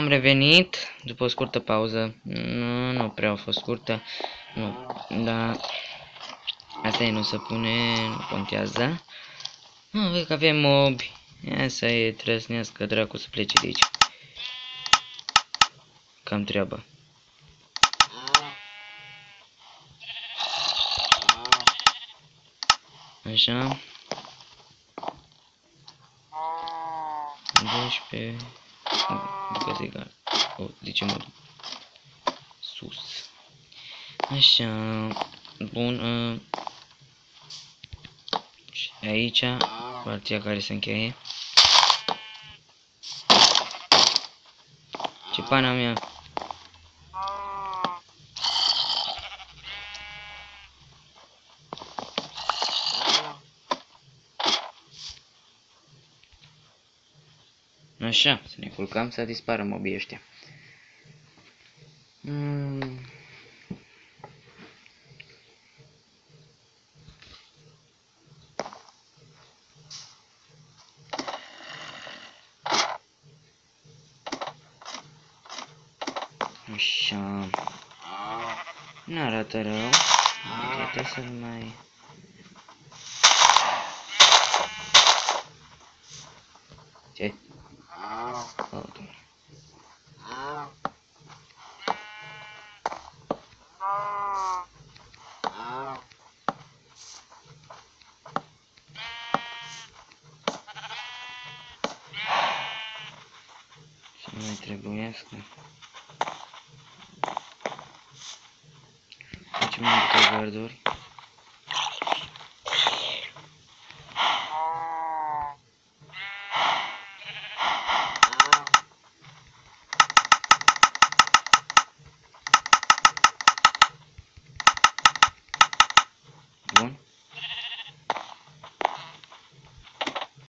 Am revenit după o scurtă pauză. Nu prea a fost scurtă. Nu, dar asta e, nu se pune, nu contează. Văd că avem mobi. Ia să-i trăsnească dracu să plece de aici. Cam treabă. Așa. 12. Bucăți egal. O, zice modul. Sus. Așa. Bun. Și aici. Partia care se încheie. Ce pana mea. Așa, să ne culcăm să dispară mobii ăștia. Așa. N-arată rău. Trebuie să-l mai... Ce? Oh, Doamne. Să mai trebuiască. Facem mai multe garduri. Bun.